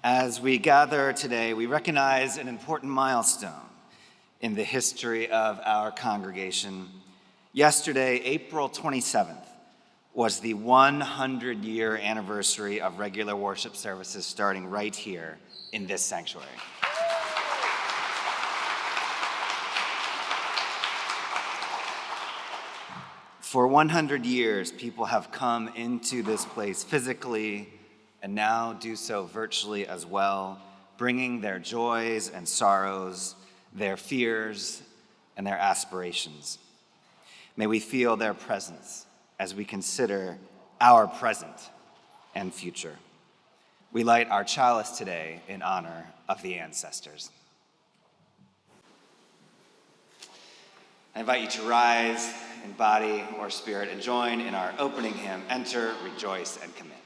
As we gather today, we recognize an important milestone in the history of our congregation. Yesterday, April 27th, was the 100-year anniversary of regular worship services starting right here in this sanctuary. For 100 years, people have come into this place physically and now do so virtually as well, bringing their joys and sorrows, their fears and their aspirations. May we feel their presence as we consider our present and future. We light our chalice today in honor of the ancestors. I invite you to rise in body or spirit and join in our opening hymn, Enter, Rejoice, and Commit.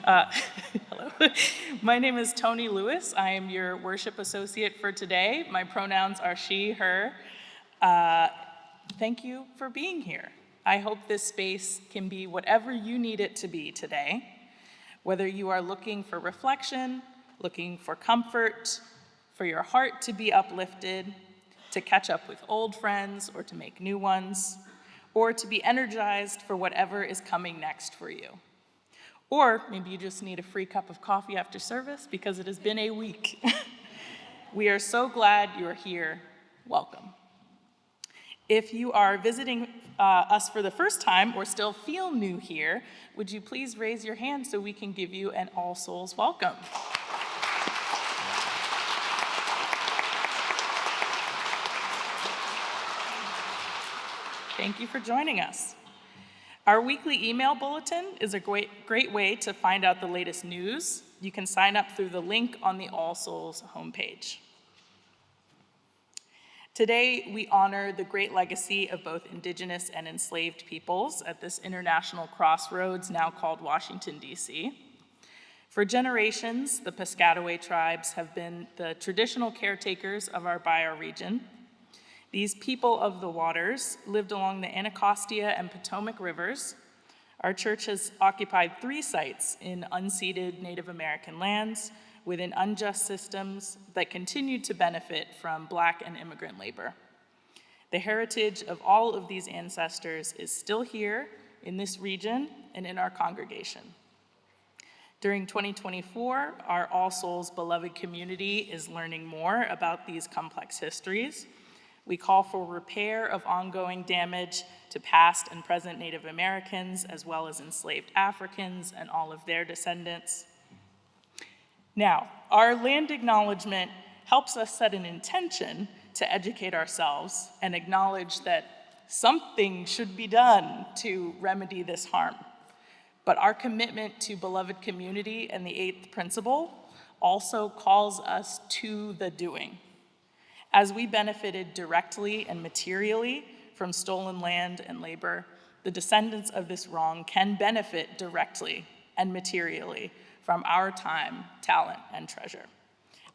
Hello, my name is Tony Lewis. I am your worship associate for today. My pronouns are she, her. Thank you for being here. I hope this space can be whatever you need it to be today, whether you are looking for reflection, looking for comfort, for your heart to be uplifted, to catch up with old friends or to make new ones, or to be energized for whatever is coming next for you. Or maybe you just need a free cup of coffee after service because it has been a week. We are so glad you're here. Welcome. If you are visiting us for the first time or still feel new here, would you please raise your hand so we can give you an All Souls welcome? Thank you for joining us. Our weekly email bulletin is a great way to find out the latest news. You can sign up through the link on the All Souls homepage. Today, we honor the great legacy of both Indigenous and enslaved peoples at this international crossroads now called Washington, D.C. For generations, the Piscataway tribes have been the traditional caretakers of our bioregion. These people of the waters lived along the Anacostia and Potomac rivers. Our church has occupied 3 sites in unceded Native American lands within unjust systems that continued to benefit from Black and immigrant labor. The heritage of all of these ancestors is still here in this region and in our congregation. During 2024, our All Souls beloved community is learning more about these complex histories. We call for repair of ongoing damage to past and present Native Americans, as well as enslaved Africans and all of their descendants. Now, our land acknowledgement helps us set an intention to educate ourselves and acknowledge that something should be done to remedy this harm. But our commitment to beloved community and the 8th principle also calls us to the doing. As we benefited directly and materially from stolen land and labor, the descendants of this wrong can benefit directly and materially from our time, talent, and treasure.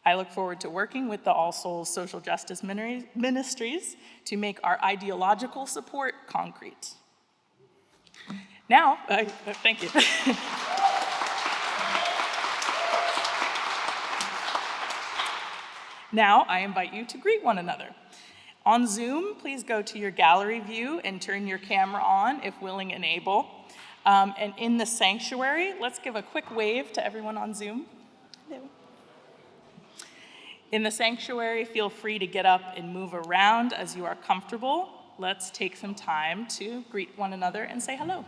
I look forward to working with the All Souls Social Justice Ministries to make our ideological support concrete. Now, thank you. Now, I invite you to greet one another. On Zoom, please go to your gallery view and turn your camera on if willing and able. And in the sanctuary, let's give a quick wave to everyone on Zoom. Hello. In the sanctuary, feel free to get up and move around as you are comfortable. Let's take some time to greet one another and say hello.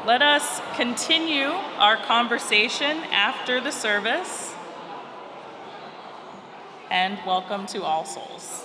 Let us continue our conversation after the service, and welcome to All Souls.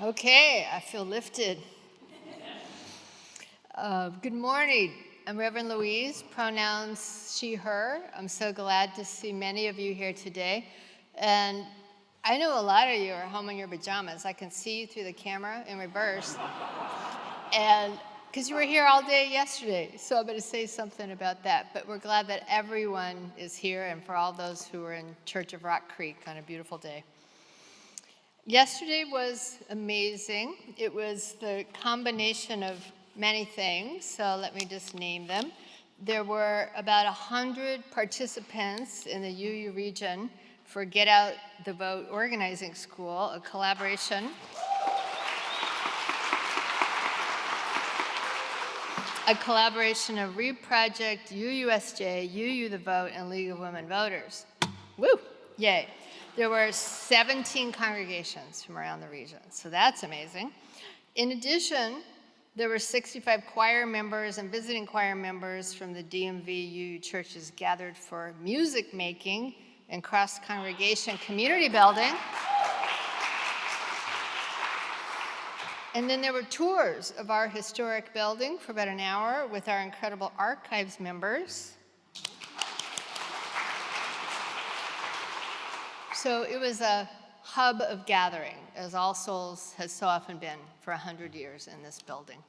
Okay, I feel lifted. Good morning. I'm Reverend Louise, pronouns she, her. I'm so glad to see many of you here today. And I know a lot of you are home in your pajamas. I can see you through the camera in reverse. And because you were here all day yesterday, so I'm going to say something about that. But we're glad that everyone is here, and for all those who are in Church of Rock Creek on a beautiful day. Yesterday was amazing. It was the combination of many things, so let me just name them. There were about 100 participants in the UU region for Get Out the Vote Organizing School, a collaboration of REAP Project, UUSJ, UU the Vote, and League of Women Voters. Woo! Yay. There were 17 congregations from around the region, so that's amazing. In addition, there were 65 choir members and visiting choir members from the DMV UU churches gathered for music making and cross-congregation community building. And then there were tours of our historic building for about an hour with our incredible archives members. So it was a hub of gathering, as All Souls has so often been for 100 years in this building.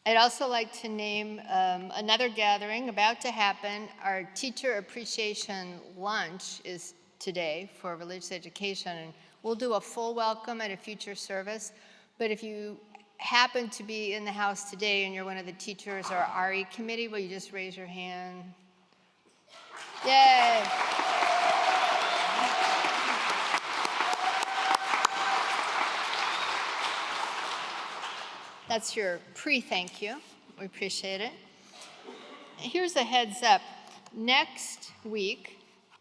I'd also like to name another gathering about to happen. Our Teacher Appreciation Lunch is today for religious education, and we'll do a full welcome at a future service. But if you happen to be in the house today and you're one of the teachers or RE committee, will you just raise your hand? Yay! That's your pre-thank you. We appreciate it. Here's a heads up. Next week,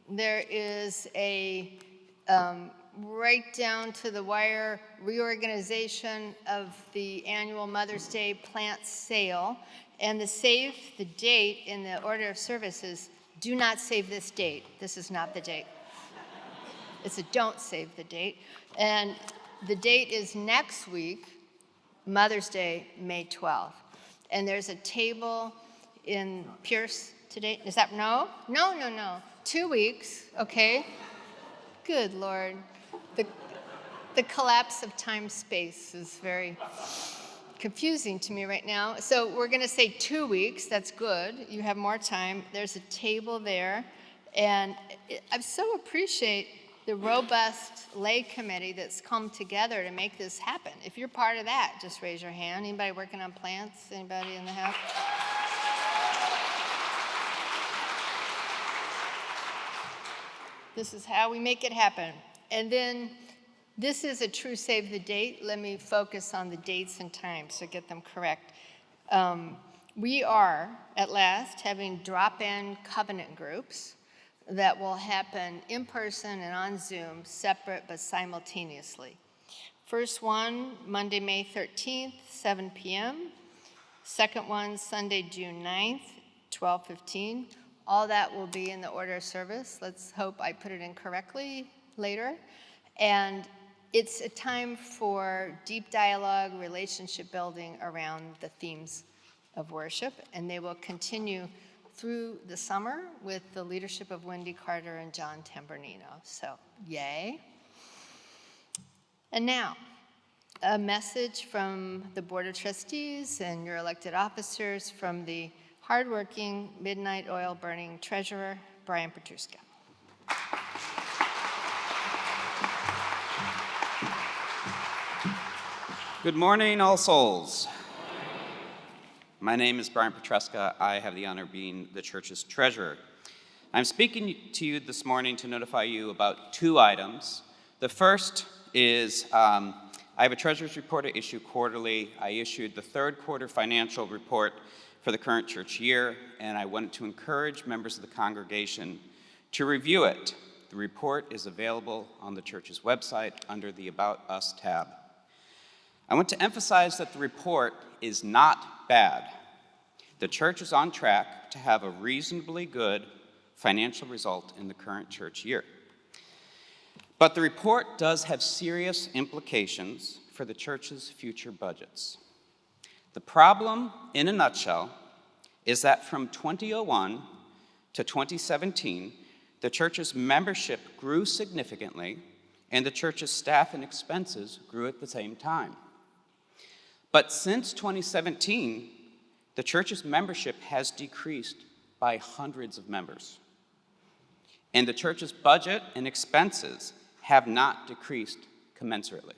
there is a right down to the wire reorganization of the annual Mother's Day plant sale. And the save the date in the order of services, do not save this date. This is not the date. It's a don't save the date. And the date is next week, Mother's Day, May 12th. And there's a table in Pierce today. Is that, no? No. 2 weeks, okay? Good Lord. The collapse of time-space is very confusing to me right now. So we're going to say 2 weeks. That's good. You have more time. There's a table there. And I so appreciate the robust lay committee that's come together to make this happen. If you're part of that, just raise your hand. Anybody working on plants? Anybody in the house? This is how we make it happen. And then this is a true save the date. Let me focus on the dates and times so get them correct. We are, at last, having drop-in covenant groups that will happen in person and on Zoom, separate but simultaneously. First one, Monday, May 13th, 7 p.m. Second one, Sunday, June 9th, 12:15. All that will be in the order of service. Let's hope I put it in correctly later. And it's a time for deep dialogue, relationship building around the themes of worship, and they will continue through the summer with the leadership of Wendy Carter and John Tambernino. So, yay. And now, a message from the Board of Trustees and your elected officers from the hardworking, midnight oil burning treasurer, Brian Petruska. Good morning, All Souls. My name is Brian Petruska. I have the honor of being the church's treasurer. I'm speaking to you this morning to notify you about 2 items. The first is I have a treasurer's report to issue quarterly. I issued the 3rd quarter financial report for the current church year, and I wanted to encourage members of the congregation to review it. The report is available on the church's website under the About Us tab. I want to emphasize that the report is not bad. The church is on track to have a reasonably good financial result in the current church year. But the report does have serious implications for the church's future budgets. The problem, in a nutshell, is that from 2001 to 2017, the church's membership grew significantly, and the church's staff and expenses grew at the same time. But since 2017, the church's membership has decreased by hundreds of members. And the church's budget and expenses have not decreased commensurately.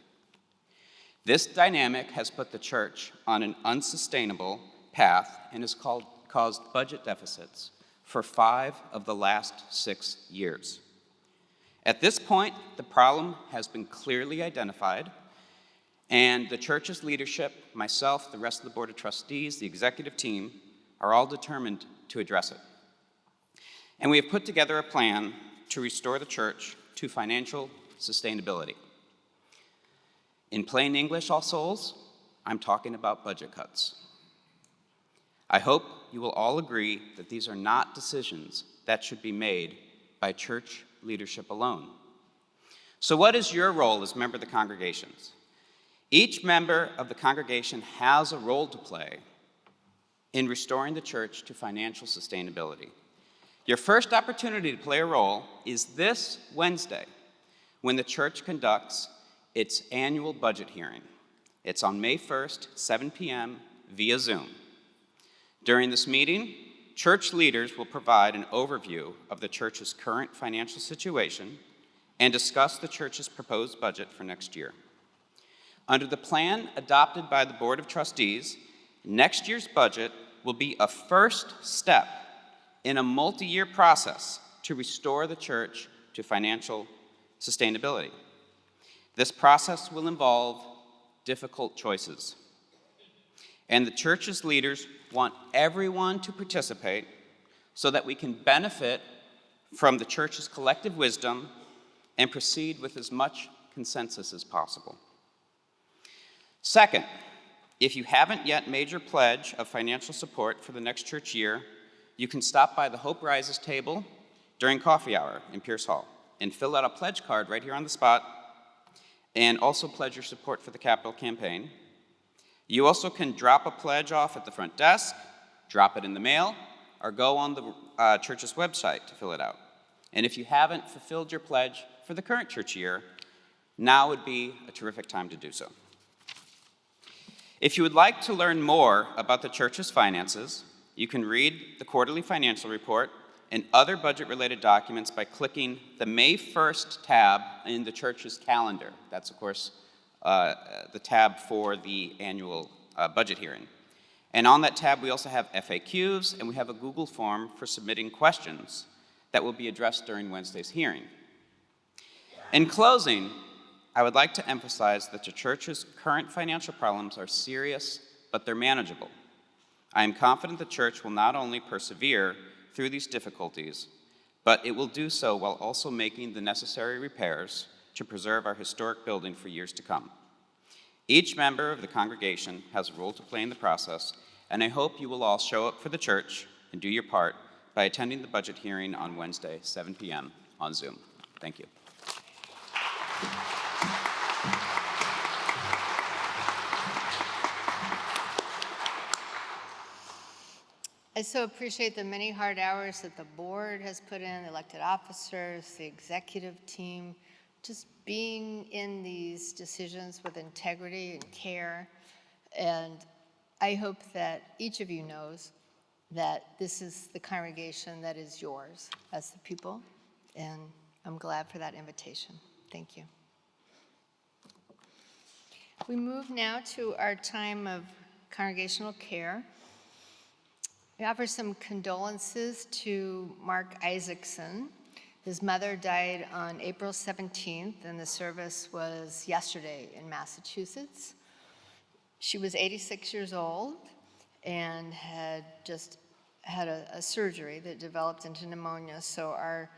This dynamic has put the church on an unsustainable path and has caused budget deficits for 5 of the last 6 years. At this point, the problem has been clearly identified, and the church's leadership, myself, the rest of the Board of Trustees, the executive team, are all determined to address it. And we have put together a plan to restore the church to financial sustainability. In plain English, All Souls, I'm talking about budget cuts. I hope you will all agree that these are not decisions that should be made by church leadership alone. So what is your role as a member of the congregations? Each member of the congregation has a role to play in restoring the church to financial sustainability. Your first opportunity to play a role is this Wednesday, when the church conducts its annual budget hearing. It's on May 1st, 7 p.m. via Zoom. During this meeting, church leaders will provide an overview of the church's current financial situation and discuss the church's proposed budget for next year. Under the plan adopted by the Board of Trustees, next year's budget will be a first step in a multi-year process to restore the church to financial sustainability. This process will involve difficult choices, and the church's leaders want everyone to participate so that we can benefit from the church's collective wisdom and proceed with as much consensus as possible. Second, If you haven't yet made your pledge of financial support for the next church year, you can stop by the Hope Rises table during coffee hour in Pierce Hall and fill out a pledge card right here on the spot, and also pledge your support for the capital campaign. You also can drop a pledge off at the front desk, drop it in the mail, or go on the church's website to fill it out. And if you haven't fulfilled your pledge for the current church year, now would be a terrific time to do so. If you would like to learn more about the church's finances, you can read the quarterly financial report and other budget-related documents by clicking the May 1st tab in the church's calendar. That's, of course, the tab for the annual budget hearing. And on that tab, we also have FAQs, and we have a Google form for submitting questions that will be addressed during Wednesday's hearing. In closing, I would like to emphasize that the church's current financial problems are serious, but they're manageable. I am confident the church will not only persevere through these difficulties, but it will do so while also making the necessary repairs to preserve our historic building for years to come. Each member of the congregation has a role to play in the process, and I hope you will all show up for the church and do your part by attending the budget hearing on Wednesday, 7 p.m. on Zoom. Thank you. I so appreciate the many hard hours that the board has put in, the elected officers, the executive team, just being in these decisions with integrity and care. And I hope that each of you knows that this is the congregation that is yours as the people. And I'm glad for that invitation. Thank you. We move now to our time of congregational care. We offer some condolences to Mark Isaacson. His mother died on April 17th, and the service was yesterday in Massachusetts. She was 86 years old and had just had a surgery that developed into pneumonia. So our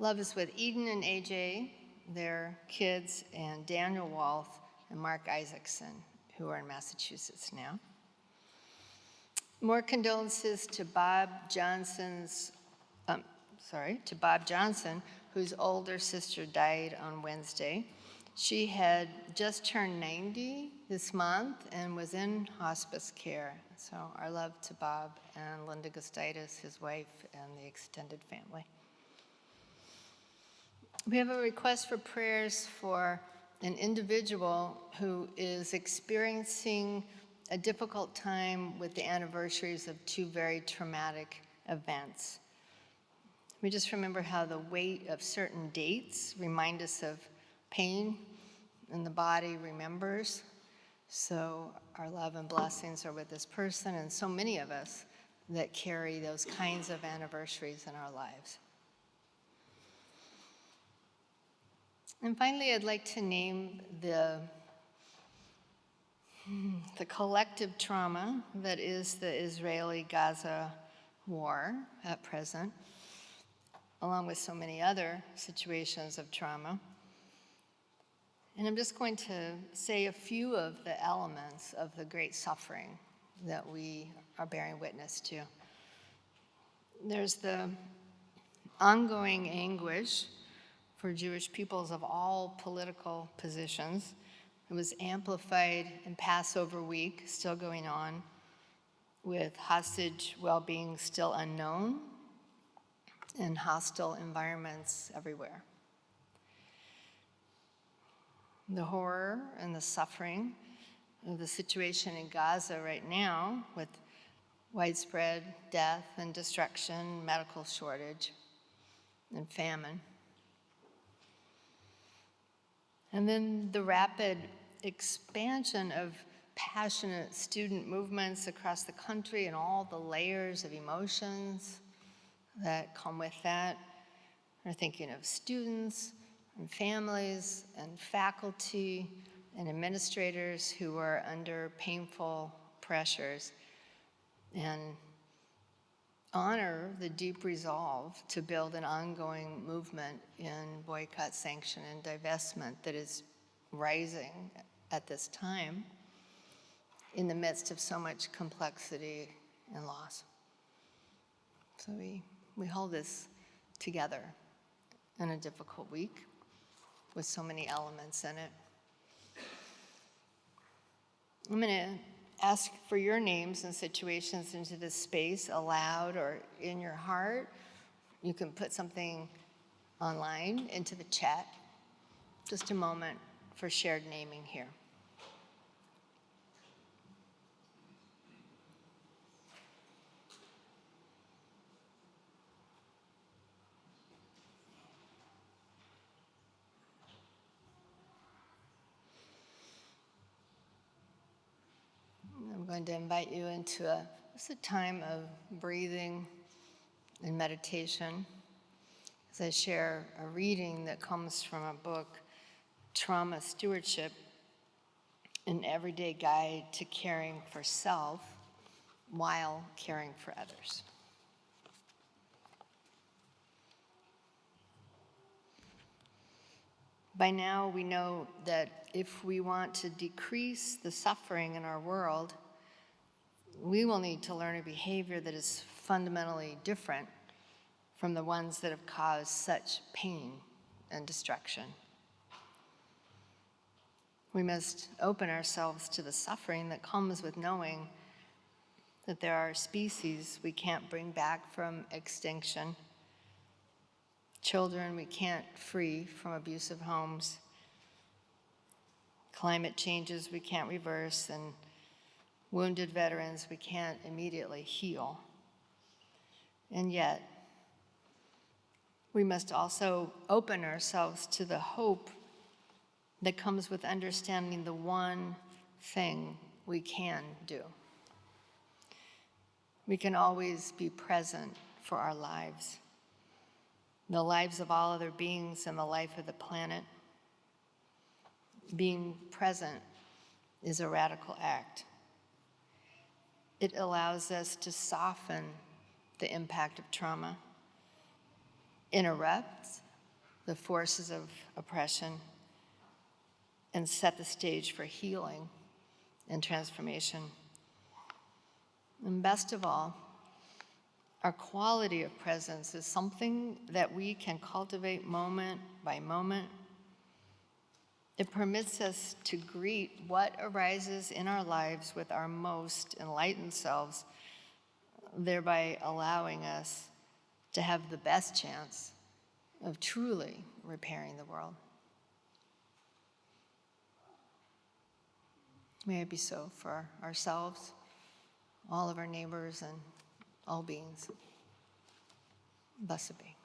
love is with Eden and AJ, their kids, and Daniel Walth and Mark Isaacson, who are in Massachusetts now. More condolences to Bob Johnson, whose older sister died on Wednesday. She had just turned 90 this month and was in hospice care. So our love to Bob and Linda Gustitis, his wife, and the extended family. We have a request for prayers for an individual who is experiencing a difficult time with the anniversaries of two very traumatic events. We just remember how the weight of certain dates remind us of pain, and the body remembers. So our love and blessings are with this person and so many of us that carry those kinds of anniversaries in our lives. And finally, I'd like to name the collective trauma that is the Israeli-Gaza war at present, along with so many other situations of trauma. And I'm just going to say a few of the elements of the great suffering that we are bearing witness to. There's the ongoing anguish for Jewish peoples of all political positions. It was amplified in Passover week, still going on, with hostage well-being still unknown and hostile environments everywhere. The horror and the suffering of the situation in Gaza right now, with widespread death and destruction, medical shortage, and famine. And then the rapid expansion of passionate student movements across the country and all the layers of emotions that come with that. We're thinking of students and families and faculty and administrators who are under painful pressures, and honor the deep resolve to build an ongoing movement in boycott, sanction, and divestment that is rising at this time in the midst of so much complexity and loss. So we hold this together in a difficult week with so many elements in it. I'm going to ask for your names and situations into this space aloud or in your heart. You can put something online into the chat. Just a moment for shared naming here. I'm going to invite you into just a time of breathing and meditation as I share a reading that comes from a book, Trauma Stewardship, an everyday guide to caring for self while caring for others. By now, we know that if we want to decrease the suffering in our world, we will need to learn a behavior that is fundamentally different from the ones that have caused such pain and destruction. We must open ourselves to the suffering that comes with knowing that there are species we can't bring back from extinction, children we can't free from abusive homes, climate changes we can't reverse, and wounded veterans we can't immediately heal. And yet, we must also open ourselves to the hope that comes with understanding the one thing we can do. We can always be present for our lives, the lives of all other beings and the life of the planet. Being present is a radical act. It allows us to soften the impact of trauma, interrupt the forces of oppression, and set the stage for healing and transformation. And best of all, our quality of presence is something that we can cultivate moment by moment. It permits us to greet what arises in our lives with our most enlightened selves, thereby allowing us to have the best chance of truly repairing the world. May it be so for ourselves, all of our neighbors, and all beings. Blessed be.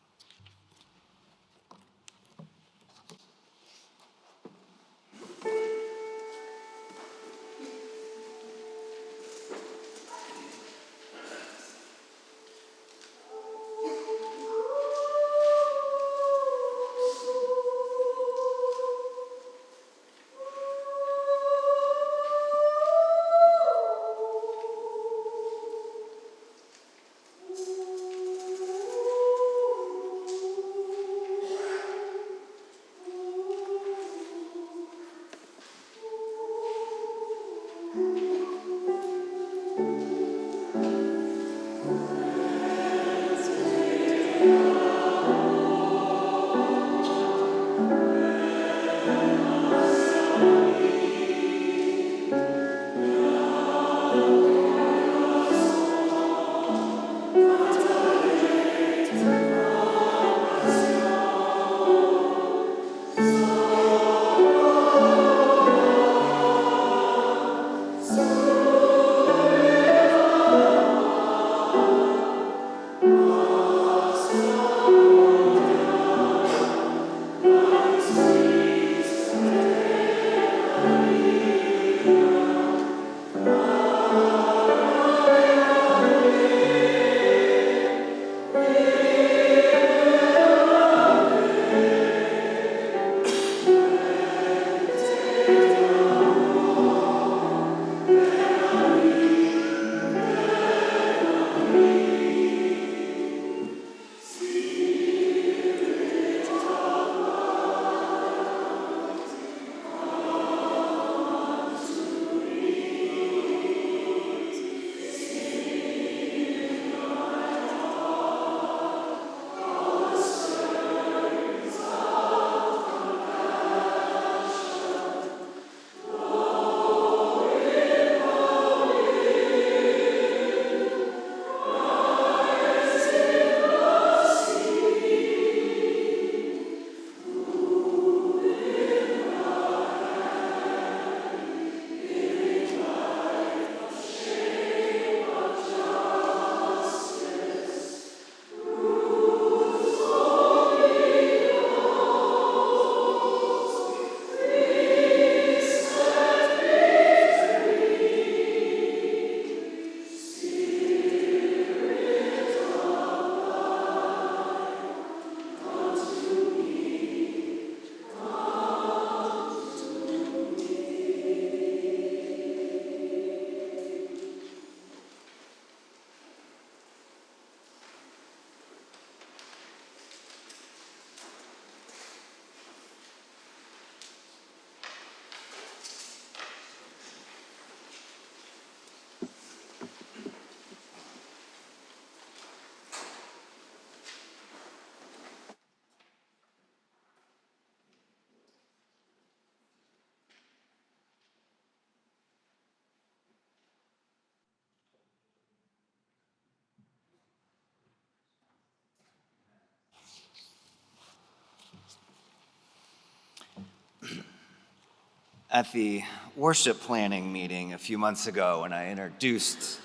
At the worship planning meeting a few months ago, when I introduced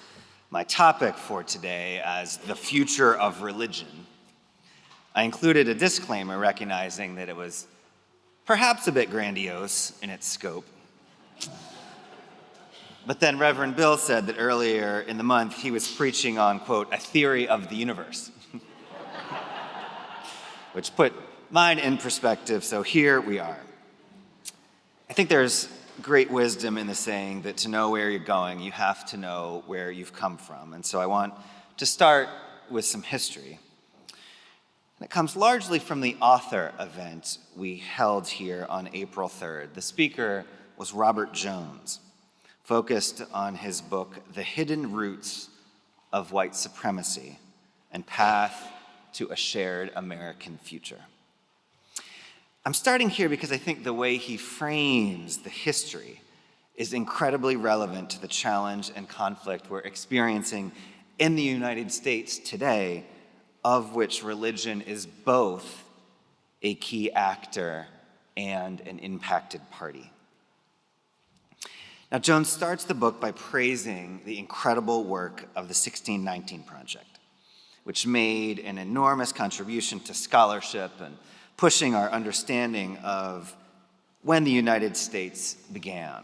my topic for today as the future of religion, I included a disclaimer recognizing that it was perhaps a bit grandiose in its scope. But then Reverend Bill said that earlier in the month he was preaching on, quote, a theory of the universe, which put mine in perspective, so here we are. I think there's great wisdom in the saying that to know where you're going, you have to know where you've come from. And so I want to start with some history. And it comes largely from the author event we held here on April 3rd. The speaker was Robert Jones, focused on his book, The Hidden Roots of White Supremacy and Path to a Shared American Future. I'm starting here because I think the way he frames the history is incredibly relevant to the challenge and conflict we're experiencing in the United States today, of which religion is both a key actor and an impacted party. Now, Jones starts the book by praising the incredible work of the 1619 Project, which made an enormous contribution to scholarship and pushing our understanding of when the United States began.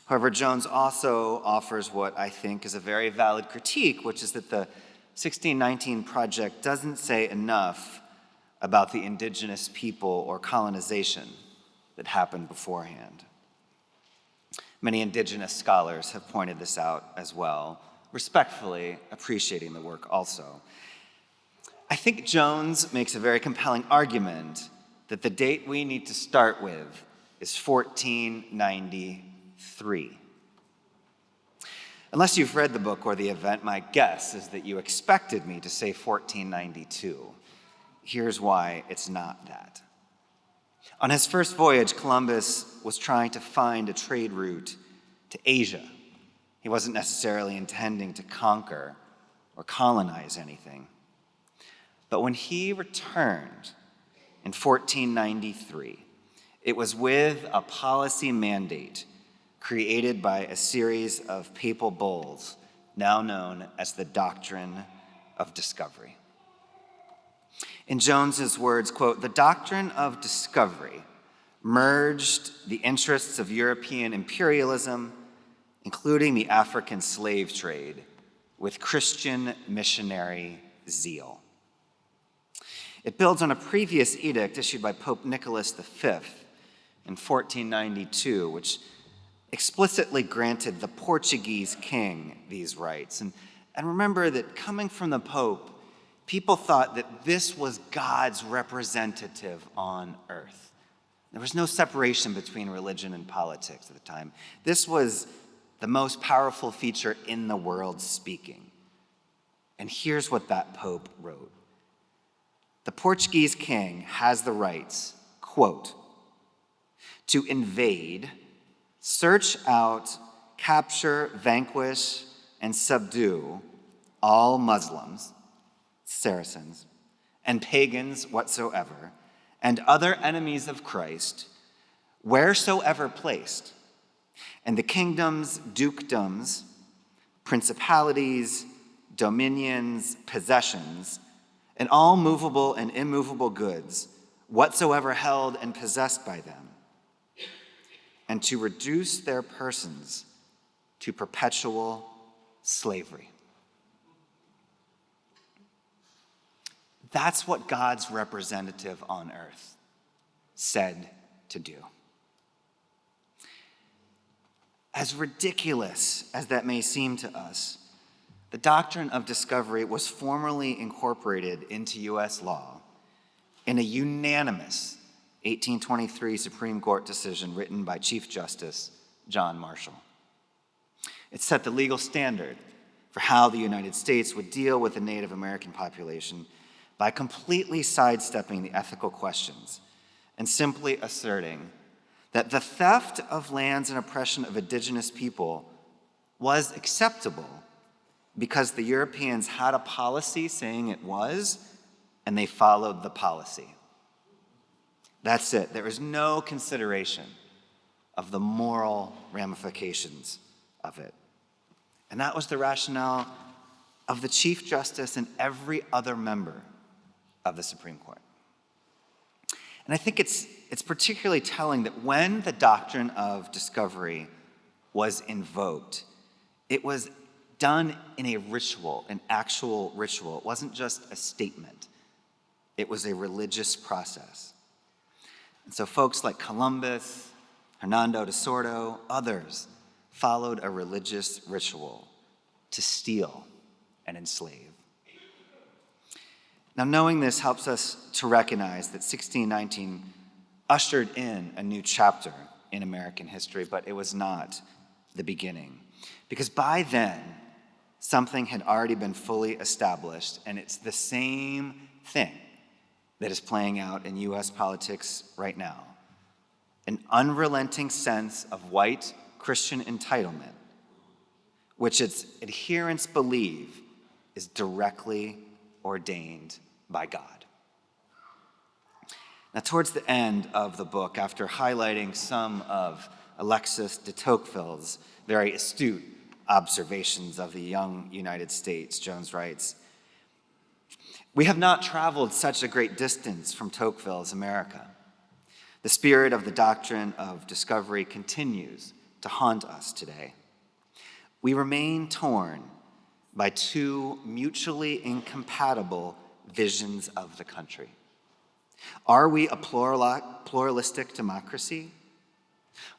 However, Jones also offers what I think is a very valid critique, which is that the 1619 Project doesn't say enough about the indigenous people or colonization that happened beforehand. Many indigenous scholars have pointed this out as well, respectfully appreciating the work also. I think Jones makes a very compelling argument that the date we need to start with is 1493. Unless you've read the book or the event, my guess is that you expected me to say 1492. Here's why it's not that. On his first voyage, Columbus was trying to find a trade route to Asia. He wasn't necessarily intending to conquer or colonize anything. But when he returned in 1493, it was with a policy mandate created by a series of papal bulls, now known as the Doctrine of Discovery. In Jones's words, quote, the Doctrine of Discovery merged the interests of European imperialism, including the African slave trade, with Christian missionary zeal. It builds on a previous edict issued by Pope Nicholas V in 1492, which explicitly granted the Portuguese king these rights. And remember that coming from the Pope, people thought that this was God's representative on earth. There was no separation between religion and politics at the time. This was the most powerful feature in the world speaking. And here's what that Pope wrote. The Portuguese king has the rights, quote, to invade, search out, capture, vanquish, and subdue all Muslims, Saracens, and pagans whatsoever, and other enemies of Christ, wheresoever placed, and the kingdoms, dukedoms, principalities, dominions, possessions, and all movable and immovable goods, whatsoever held and possessed by them, and to reduce their persons to perpetual slavery. That's what God's representative on earth said to do. As ridiculous as that may seem to us, the doctrine of discovery was formally incorporated into U.S. law in a unanimous 1823 Supreme Court decision written by Chief Justice John Marshall. It set the legal standard for how the United States would deal with the Native American population by completely sidestepping the ethical questions and simply asserting that the theft of lands and oppression of indigenous people was acceptable because the Europeans had a policy saying it was, and they followed the policy. That's it. There is no consideration of the moral ramifications of it. And that was the rationale of the Chief Justice and every other member of the Supreme Court. And I think it's particularly telling that when the doctrine of discovery was invoked, it was done in a ritual, an actual ritual. It wasn't just a statement. It was a religious process. And so folks like Columbus, Hernando de Soto, others followed a religious ritual to steal and enslave. Now, knowing this helps us to recognize that 1619 ushered in a new chapter in American history, but it was not the beginning. Because by then, something had already been fully established, and it's the same thing that is playing out in US politics right now. An unrelenting sense of white Christian entitlement, which its adherents believe is directly ordained by God. Now, towards the end of the book, after highlighting some of Alexis de Tocqueville's very astute observations of the young United States, Jones writes, "We have not traveled such a great distance from Tocqueville's America. The spirit of the doctrine of discovery continues to haunt us today. We remain torn by two mutually incompatible visions of the country. Are we a pluralistic democracy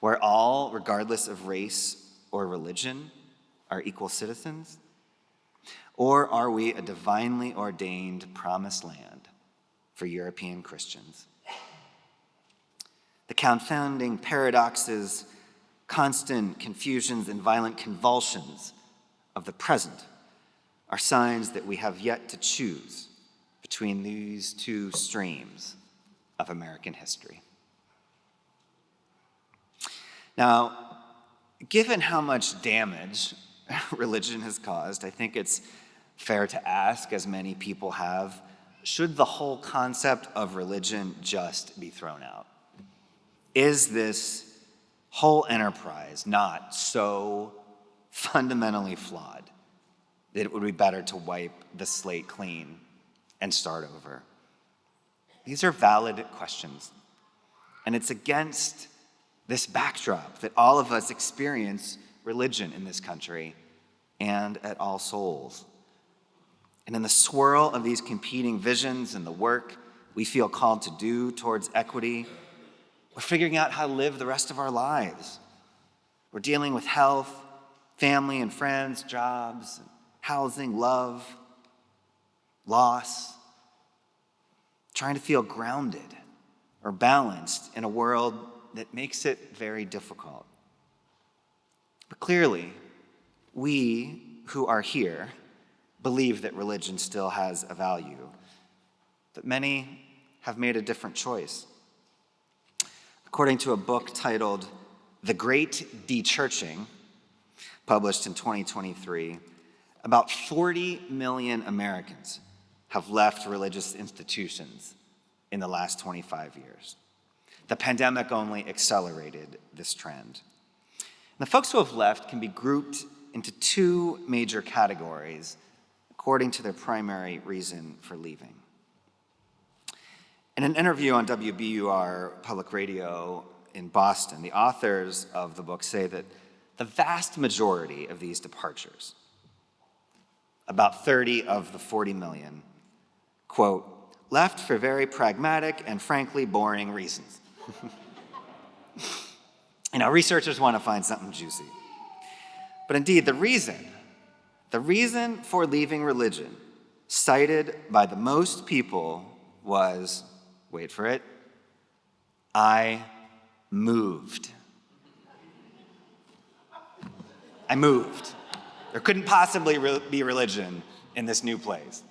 where all, regardless of race or religion, are equal citizens? Or are we a divinely ordained promised land for European Christians? The confounding paradoxes, constant confusions, and violent convulsions of the present are signs that we have yet to choose between these two streams of American history." Now, given how much damage religion has caused, I think it's fair to ask, as many people have, should the whole concept of religion just be thrown out? Is this whole enterprise not so fundamentally flawed that it would be better to wipe the slate clean and start over? These are valid questions. And it's against this backdrop that all of us experience religion in this country and at All Souls. And in the swirl of these competing visions and the work we feel called to do towards equity, we're figuring out how to live the rest of our lives. We're dealing with health, family and friends, jobs, housing, love, loss, trying to feel grounded or balanced in a world that makes it very difficult. But clearly, we who are here believe that religion still has a value, but many have made a different choice. According to a book titled The Great De-Churching, published in 2023, about 40 million Americans have left religious institutions in the last 25 years. The pandemic only accelerated this trend. The folks who have left can be grouped into two major categories according to their primary reason for leaving. In an interview on WBUR Public Radio in Boston, the authors of the book say that the vast majority of these departures, about 30 of the 40 million, quote, left for very pragmatic and frankly boring reasons. You know, researchers want to find something juicy. But indeed, the reason for leaving religion cited by the most people was, wait for it, I moved. I moved. There couldn't possibly be religion in this new place.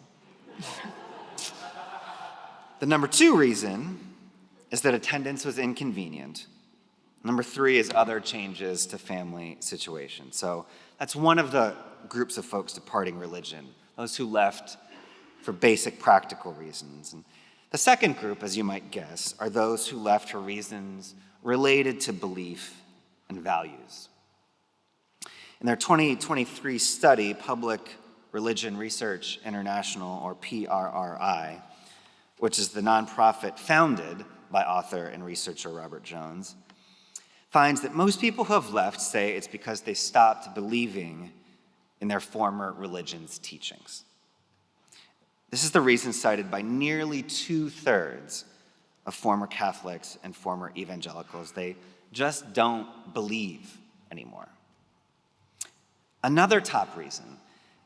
The number two reason is that attendance was inconvenient. Number three is other changes to family situations. So that's one of the groups of folks departing religion, those who left for basic practical reasons. And the second group, as you might guess, are those who left for reasons related to belief and values. In their 2023 study, Public Religion Research International, or PRRI, which is the nonprofit founded by author and researcher Robert Jones, finds that most people who have left say it's because they stopped believing in their former religion's teachings. This is the reason cited by nearly 2/3 of former Catholics and former evangelicals. They just don't believe anymore. Another top reason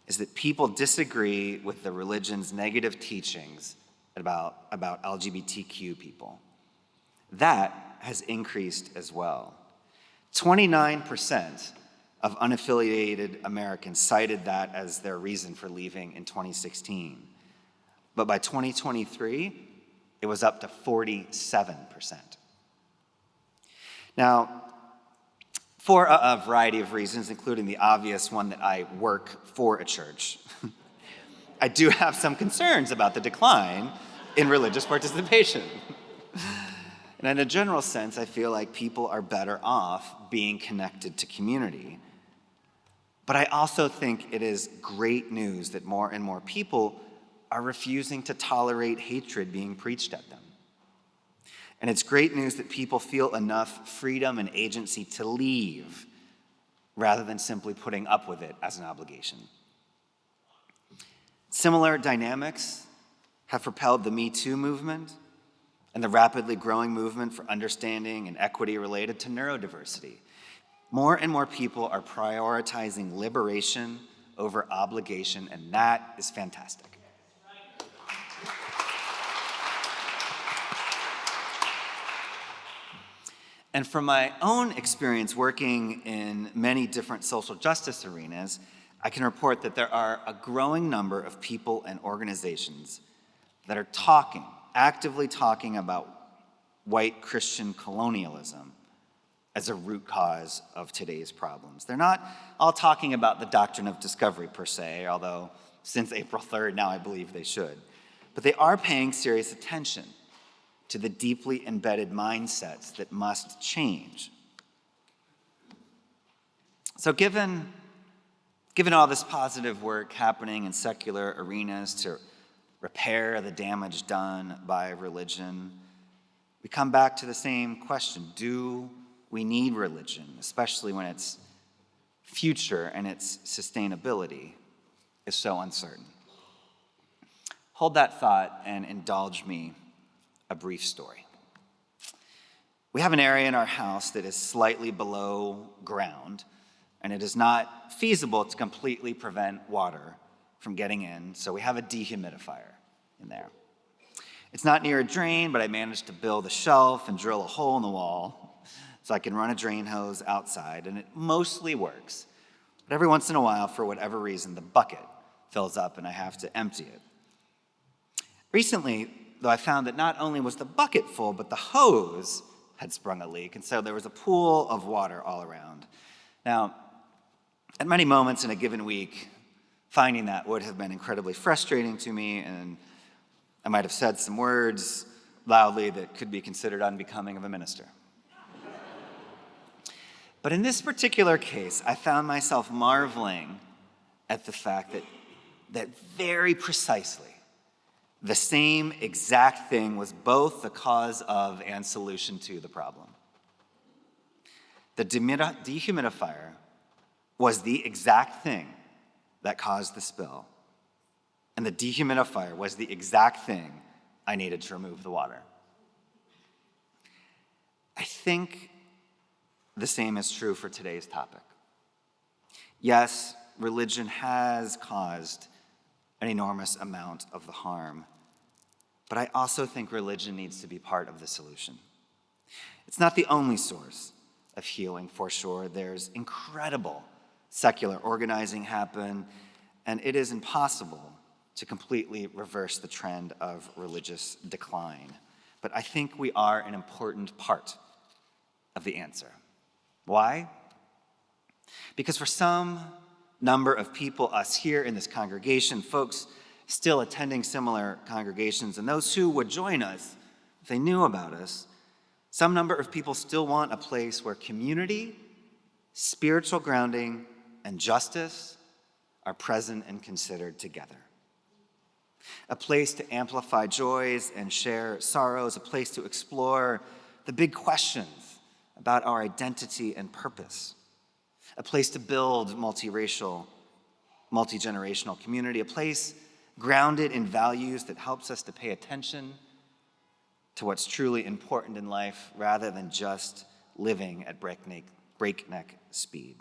is that people disagree with the religion's negative teachings about LGBTQ people. That has increased as well. 29% of unaffiliated Americans cited that as their reason for leaving in 2016. But by 2023, it was up to 47%. Now, for a variety of reasons, including the obvious one that I work for a church, I do have some concerns about the decline in religious participation. And in a general sense, I feel like people are better off being connected to community. But I also think it is great news that more and more people are refusing to tolerate hatred being preached at them. And it's great news that people feel enough freedom and agency to leave rather than simply putting up with it as an obligation. Similar dynamics have propelled the Me Too movement and the rapidly growing movement for understanding and equity related to neurodiversity. More and more people are prioritizing liberation over obligation, and that is fantastic. And from my own experience working in many different social justice arenas, I can report that there are a growing number of people and organizations that are actively talking about white Christian colonialism as a root cause of today's problems. They're not all talking about the doctrine of discovery per se, although since April 3rd now I believe they should. But they are paying serious attention to the deeply embedded mindsets that must change. So given all this positive work happening in secular arenas to repair the damage done by religion, we come back to the same question. Do we need religion, especially when its future and its sustainability is so uncertain? Hold that thought and indulge me a brief story. We have an area in our house that is slightly below ground, and it is not feasible to completely prevent water from getting in, so we have a dehumidifier in there. It's not near a drain, but I managed to build a shelf and drill a hole in the wall so I can run a drain hose outside, and it mostly works. But every once in a while, for whatever reason, the bucket fills up and I have to empty it. Recently, though, I found that not only was the bucket full, but the hose had sprung a leak, and so there was a pool of water all around. Now, at many moments in a given week, finding that would have been incredibly frustrating to me, and I might have said some words loudly that could be considered unbecoming of a minister. But in this particular case, I found myself marveling at the fact that very precisely the same exact thing was both the cause of and solution to the problem. The dehumidifier was the exact thing that caused the spill, and the dehumidifier was the exact thing I needed to remove the water. I think the same is true for today's topic. Yes, religion has caused an enormous amount of the harm, but I also think religion needs to be part of the solution. It's not the only source of healing, for sure. There's incredible secular organizing happen, and it is impossible to completely reverse the trend of religious decline. But I think we are an important part of the answer. Why? Because for some number of people, us here in this congregation, folks still attending similar congregations, and those who would join us if they knew about us, some number of people still want a place where community spiritual grounding and justice are present and considered together. A place to amplify joys and share sorrows, a place to explore the big questions about our identity and purpose, a place to build multiracial, multi-generational community, a place grounded in values that helps us to pay attention to what's truly important in life rather than just living at breakneck speed.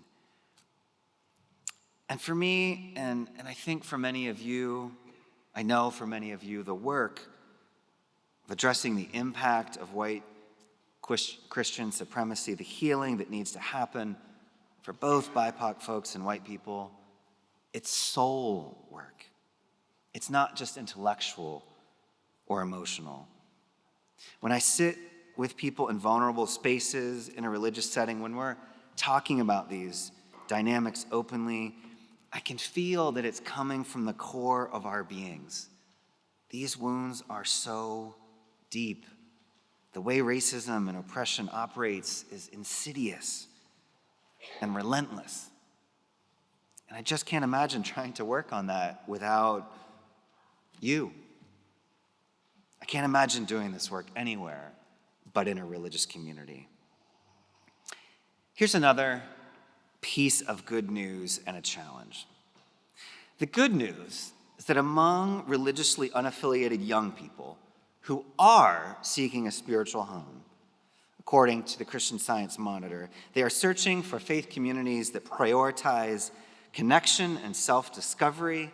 And for me, and I think for many of you, I know for many of you, the work of addressing the impact of white Christian supremacy, the healing that needs to happen for both BIPOC folks and white people, it's soul work. It's not just intellectual or emotional. When I sit with people in vulnerable spaces in a religious setting, when we're talking about these dynamics openly, I can feel that it's coming from the core of our beings. These wounds are so deep. The way racism and oppression operates is insidious and relentless. And I just can't imagine trying to work on that without you. I can't imagine doing this work anywhere but in a religious community. Here's another piece of good news and a challenge. The good news is that among religiously unaffiliated young people who are seeking a spiritual home, according to the Christian Science Monitor, they are searching for faith communities that prioritize connection and self-discovery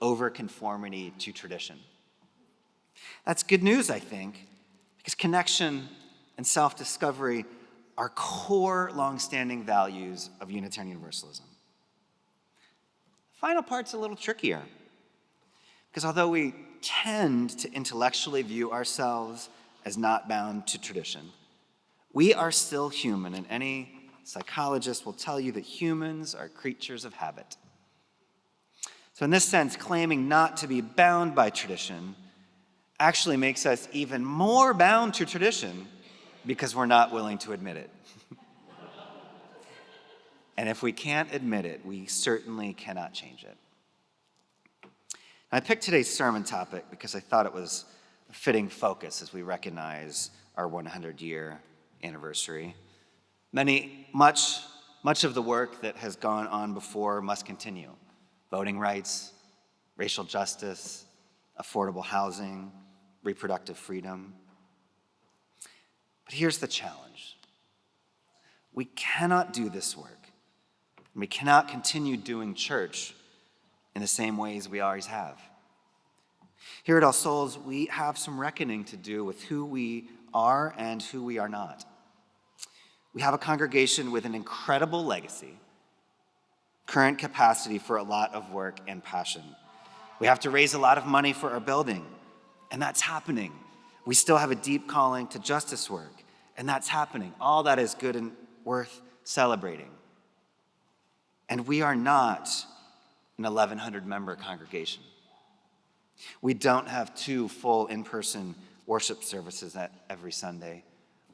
over conformity to tradition. That's good news, I think, because connection and self-discovery are core, long-standing values of Unitarian Universalism. The final part's a little trickier, because although we tend to intellectually view ourselves as not bound to tradition, we are still human, and any psychologist will tell you that humans are creatures of habit. So in this sense, claiming not to be bound by tradition actually makes us even more bound to tradition because we're not willing to admit it. And if we can't admit it, we certainly cannot change it. I picked today's sermon topic because I thought it was a fitting focus as we recognize our 100-year anniversary. Much of the work that has gone on before must continue. Voting rights, racial justice, affordable housing, reproductive freedom. But here's the challenge. We cannot do this work, and we cannot continue doing church in the same ways we always have. Here at All Souls, we have some reckoning to do with who we are and who we are not. We have a congregation with an incredible legacy, current capacity for a lot of work and passion. We have to raise a lot of money for our building, and that's happening. We still have a deep calling to justice work, and that's happening. All that is good and worth celebrating. And we are not an 1,100-member congregation. We don't have 2 full in-person worship services every Sunday,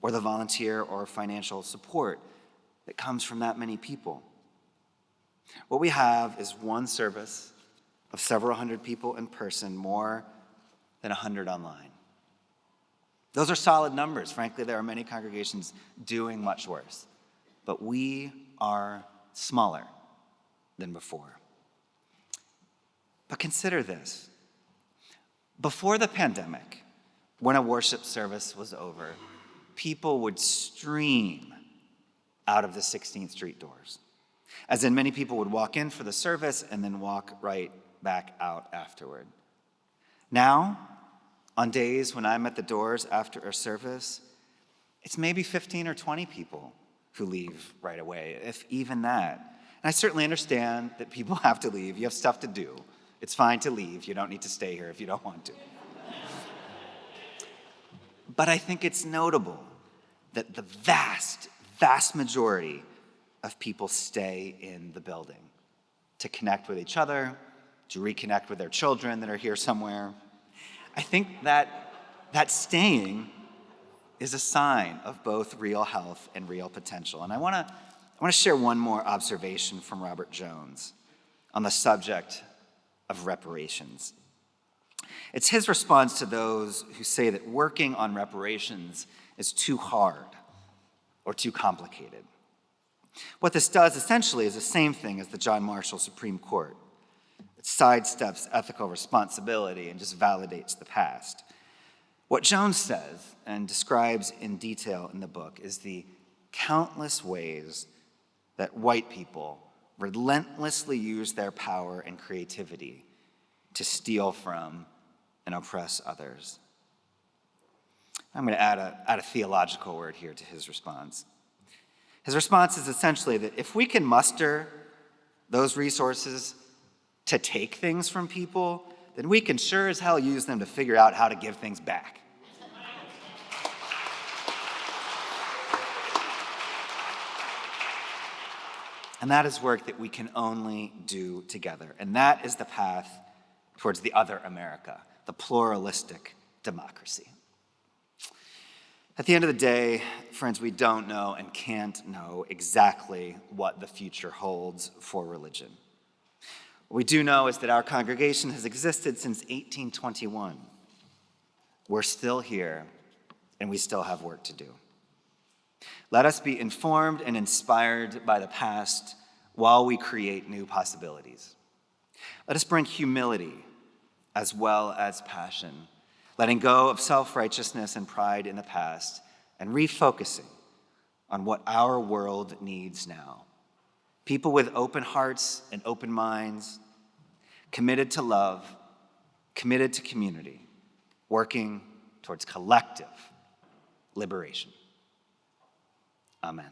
or the volunteer or financial support that comes from that many people. What we have is one service of several hundred people in person, more than 100 online. Those are solid numbers. Frankly, there are many congregations doing much worse. But we are smaller than before. But consider this. Before the pandemic, when a worship service was over, people would stream out of the 16th Street doors. As in, many people would walk in for the service and then walk right back out afterward. Now, on days when I'm at the doors after a service, it's maybe 15 or 20 people who leave right away, if even that. And I certainly understand that people have to leave. You have stuff to do. It's fine to leave. You don't need to stay here if you don't want to. But I think it's notable that the vast majority of people stay in the building to connect with each other, to reconnect with their children that are here somewhere. I think that staying is a sign of both real health and real potential. And I want want to share one more observation from Robert Jones on the subject of reparations. It's his response to those who say that working on reparations is too hard or too complicated. What this does essentially is the same thing as the John Marshall Supreme Court. It sidesteps ethical responsibility and just validates the past. What Jones says and describes in detail in the book is the countless ways that white people relentlessly use their power and creativity to steal from and oppress others. I'm going to add a theological word here to his response. His response is essentially that if we can muster those resources to take things from people, then we can sure as hell use them to figure out how to give things back. And that is work that we can only do together. And that is the path towards the other America, the pluralistic democracy. At the end of the day, friends, we don't know and can't know exactly what the future holds for religion. What we do know is that our congregation has existed since 1821. We're still here, and we still have work to do. Let us be informed and inspired by the past while we create new possibilities. Let us bring humility as well as passion, letting go of self-righteousness and pride in the past and refocusing on what our world needs now. People with open hearts and open minds, committed to love, committed to community, working towards collective liberation. Amen.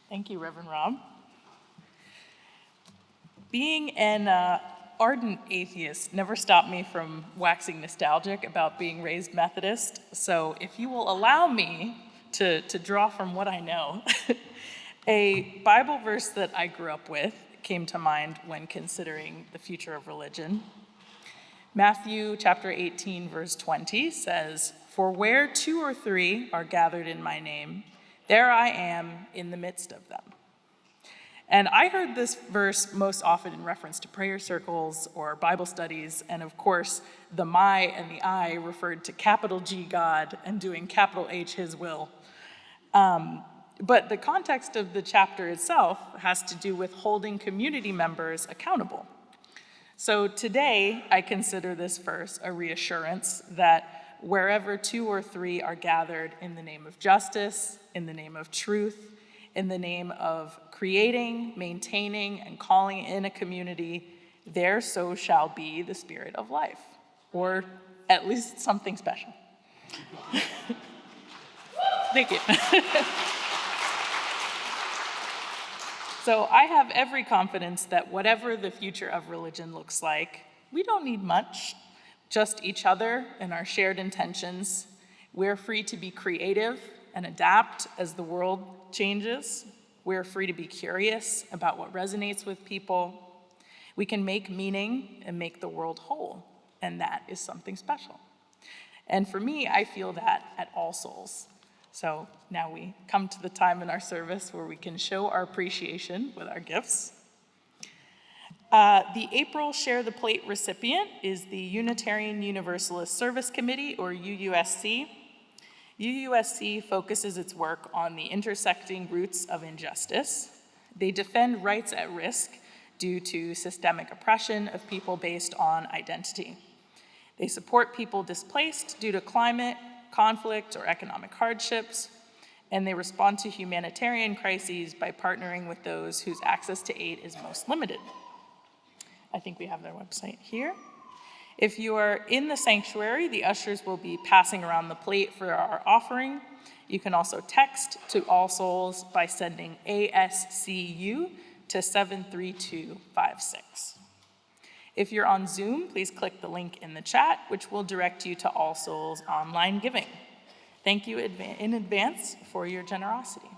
Thank you, Reverend Rob. Being an ardent atheist never stopped me from waxing nostalgic about being raised Methodist. So if you will allow me to draw from what I know, a Bible verse that I grew up with came to mind when considering the future of religion. Matthew chapter 18, verse 20 says, "For where 2 or 3 are gathered in my name, there I am in the midst of them." And I heard this verse most often in reference to prayer circles or Bible studies, and of course, the my and the I referred to capital G God and doing capital H His will. But the context of the chapter itself has to do with holding community members accountable. So today, I consider this verse a reassurance that wherever 2 or 3 are gathered in the name of justice, in the name of truth, in the name of creating, maintaining, and calling in a community, there so shall be the Spirit of life, or at least something special. Thank you. So I have every confidence that whatever the future of religion looks like, we don't need much, just each other and our shared intentions. We're free to be creative and adapt as the world changes. We're free to be curious about what resonates with people. We can make meaning and make the world whole, and that is something special. And for me, I feel that at All Souls. So now we come to the time in our service where we can show our appreciation with our gifts. The April Share the Plate recipient is the Unitarian Universalist Service Committee, or UUSC. UUSC focuses its work on the intersecting roots of injustice. They defend rights at risk due to systemic oppression of people based on identity. They support people displaced due to climate, conflict, or economic hardships, and they respond to humanitarian crises by partnering with those whose access to aid is most limited. I think we have their website here. If you are in the sanctuary, the ushers will be passing around the plate for our offering. You can also text to All Souls by sending ASCU to 73256. If you're on Zoom, please click the link in the chat, which will direct you to All Souls online giving. Thank you in advance for your generosity.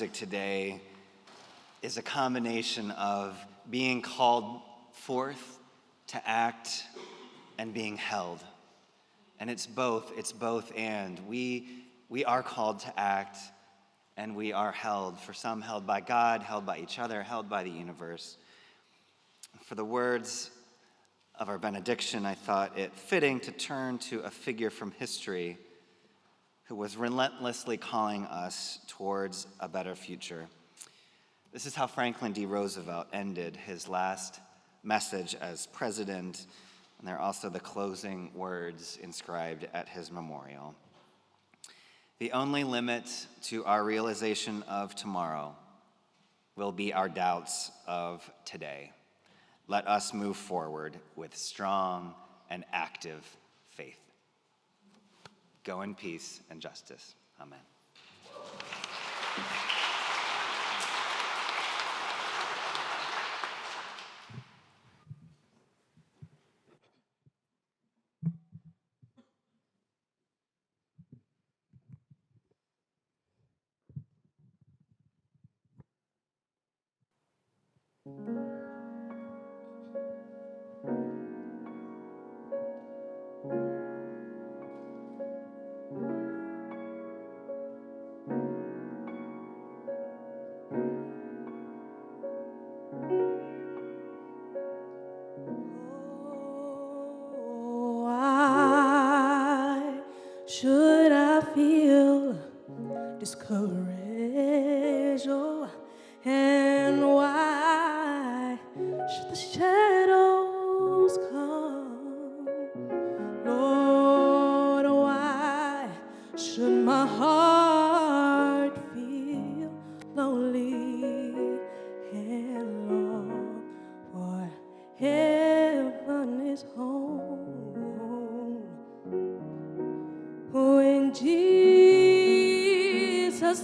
music today is a combination of being called forth to act and being held. And it's both and. We are called to act and we are held. For some, held by God, held by each other, held by the universe. For the words of our benediction, I thought it fitting to turn to a figure from history who was relentlessly calling us towards a better future. This is how Franklin D. Roosevelt ended his last message as president, and they're also the closing words inscribed at his memorial. The only limit to our realization of tomorrow will be our doubts of today. Let us move forward with strong and active faith. Go in peace and justice. Amen. Why should I feel discouraged? Oh, and why should the shadows come? Lord, why should my heart feel lonely and long? For heaven is home when Jesus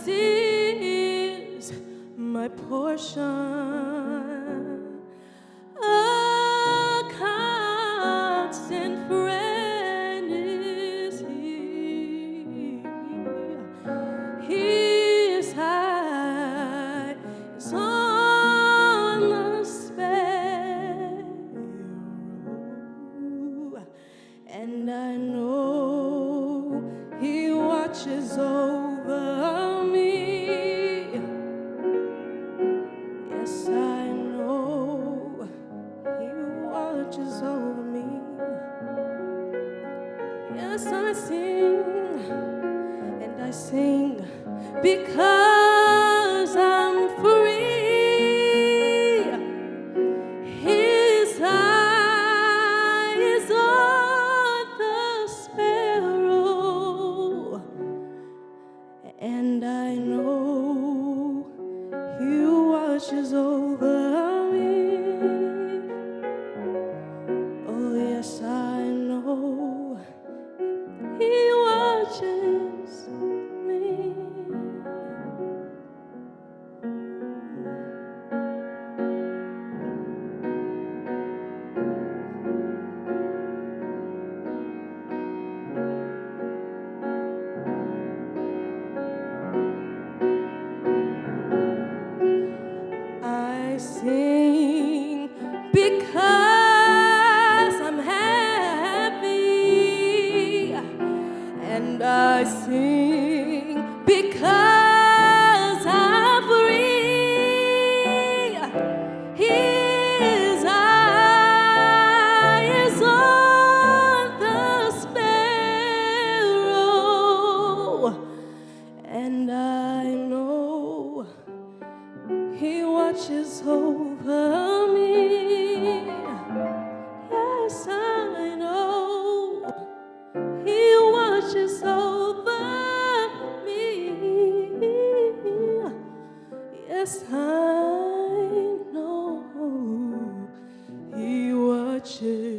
is my portion, a constant friend is He. His eye is on the sparrow, and I know He watches over me. Yes, I know He watches over me. Yes, I sing, and I sing because I'm free. His eye is on the sparrow, and I know He watches over me. Oh, yes, I know He watches me. I sing because I'm happy, and I sing because I'm free. His eye is on the sparrow, and I know He watches over me. Yes, I know He watches over me. Yes, I know He watches